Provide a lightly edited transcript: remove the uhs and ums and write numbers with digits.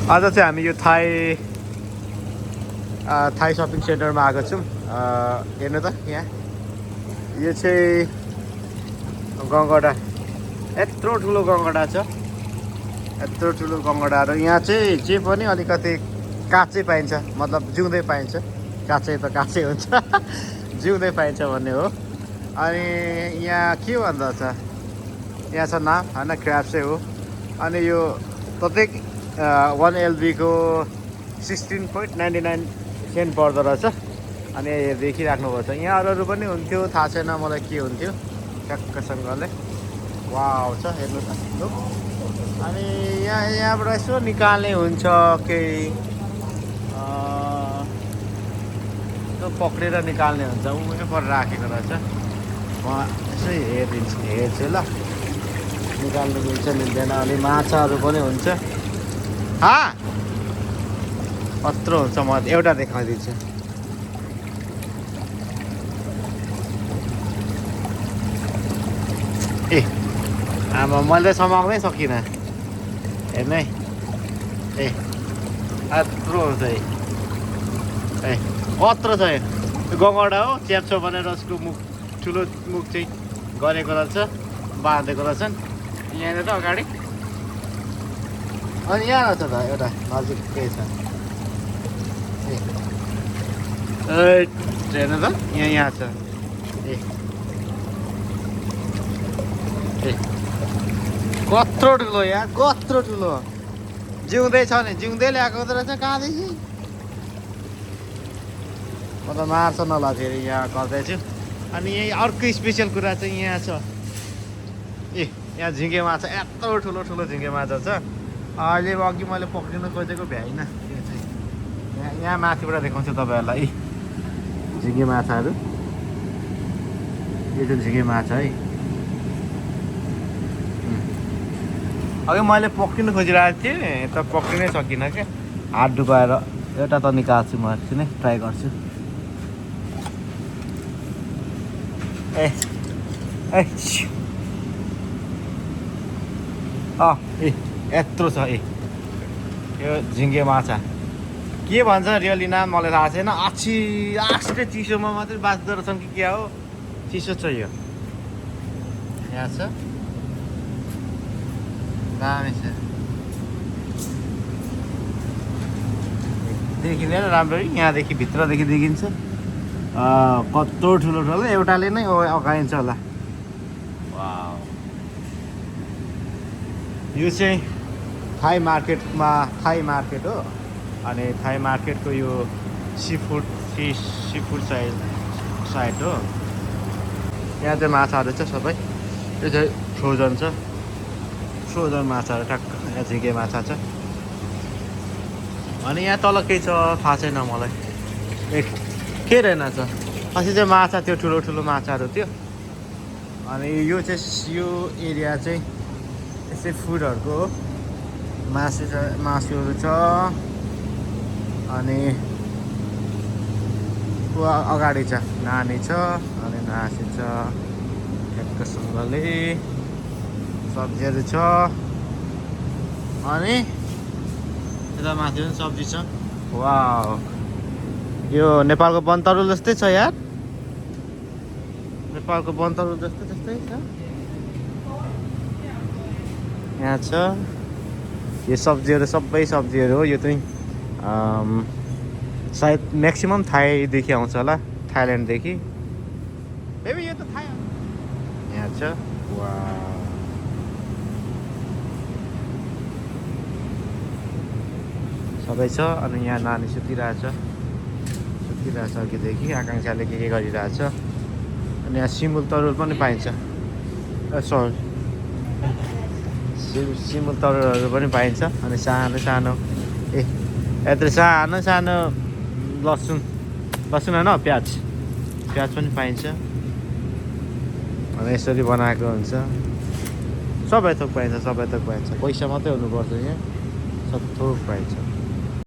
आज चाहिँ हामी यो थाई सपिङ सेन्टरमा आएको छौँ। हेर्नु त यहाँ यो चाहिँ गङ्गडा, यत्रो ठुलो गङ्गडा छ, यत्रो ठुलो गङ्गडाहरू। यहाँ चाहिँ जे पनि अलिकति काँचै पाइन्छ, मतलब जिउँदै पाइन्छ। काँचै त काँचै हुन्छ जिउँदै पाइन्छ भन्ने हो। अनि यहाँ के भन्दा छ, यहाँ छ नाम होइन, क्र्याब्सै हो। अनि यो प्रत्येक 1 LB को 16.99 सेन्ट पर्दो रहेछ। अनि देखिराख्नुपर्छ। यहाँ अरू पनि हुन्थ्यो, थाहा छैन मलाई के हुन्थ्यो ट्याक्कसँगले। वाउ छ, हेर्नु त। अनि यहाँबाट यसो निकाल्ने हुन्छ केही, पक्रेर निकाल्ने हुन्छ। उयो पर राखेको रहेछ, म यसो हेर्छु ल, निकाल्नु मिल्छ मिल्दैन। अनि माछाहरू पनि हुन्छ। कत्रो हुन्छ, म एउटा देखाइदिन्छु। ए आमा, मैले समाउनै सकिनँ। हेर्नु है, ए यत्रो हुन्छ। ए कत्रो छ, गङ्गडा हो, च्याप्छो भनेर उसको मुख, ठुलो मुख चाहिँ गरेको रहेछ, बाँधेको रहेछन् यहाँनिर अगाडि। अनि यहाँ रहेछ त एउटा नजिकै छ। हेर्नु त, यहाँ छ। कत्रो ठुलो, यहाँ कत्रो ठुलो जिउँदै छ नि, जिउँदै ल्याएको रहेछ कहाँदेखि। म त मार्छ नला फेरि यहाँ गर्दैछु। अनि यही अर्को स्पेसल कुरा चाहिँ यहाँ छ। यहाँ झिँगे माछा, यत्रो ठुलो ठुलो झिँगे माछा छ। अहिले अघि मैले पक्रिनु खोजेको भ्याइनँ। त्यो चाहिँ यहाँ माथिबाट देखाउँछु तपाईँहरूलाई। झिँगे माछाहरू, यो चाहिँ झिँगे माछा है। अघि मैले पक्रिनु खोजिरहेको थिएँ, त पक्रिनै सकिनँ क्या, हात डुबाएर। एउटा त निकाल्छु, म एकछिन नै ट्राई गर्छु। यत्रो छ। यो झिँगे माछा के भन्छ रियली नाम मलाई थाहा छैन। आछिटै चिसोमा मात्रै बाँच्दो रहेछन् कि क्या हो, चिसो छ यो। यहाँ छ, दामी छ, देखिँदैन राम्ररी। यहाँदेखि भित्रदेखि देखिन्छ कत्रो ठुलो ठुलो। एउटाले नै अगाइन्छ होला। वाउ, यो चाहिँ थाई मार्केट हो। अनि थाई मार्केटको यो सी फुड साइड हो। यहाँ चाहिँ माछाहरू छ सबै। यो चाहिँ फ्रोजन छ, फ्रोजन माछाहरू टक्क। यहाँ झिँगे माछा छ। अनि यहाँ तल केही छ थाहा छैन मलाई, के रहेनछ। अस्ति चाहिँ माछा थियो, ठुलो ठुलो माछाहरू थियो। अनि यो चाहिँ यो एरिया चाहिँ यसै फुडहरूको हो। मासुहरू छ। अनि अगाडि छ नानी छ, अनि नासी छ ठ्याक्कसँगले। सब्जीहरू छ। अनि यता माथि पनि सब्जी छ। वाउ, यो नेपालको बनतरुल जस्तै छ यार। नेपालको बनतरुल जस्तै छ। यहाँ छ यो सब्जीहरू, सबै सब्जीहरू हो। यो चाहिँ सायद म्याक्सिमम् थाईदेखि आउँछ होला, थाइल्यान्डदेखि। बेबी यो त थाई। यहाँ छ। वाउ, सबै छ। अनि यहाँ नानी सुतिरहेछ अघिदेखि। आकाङ्क्षाले के गरिरहेछ। अनि यहाँ सिमुल तरुल पनि पाइन्छ। सिमुल तरुलहरू पनि पाइन्छ। अनि सानो सानो यत्रो सानो सानो लसुन होइन, प्याज पनि पाइन्छ। अनि यसरी बनाएको हुन्छ। सबै थोक पाइन्छ, पैसा मात्रै हुनुपर्छ। यहाँ सब थोक पाइन्छ।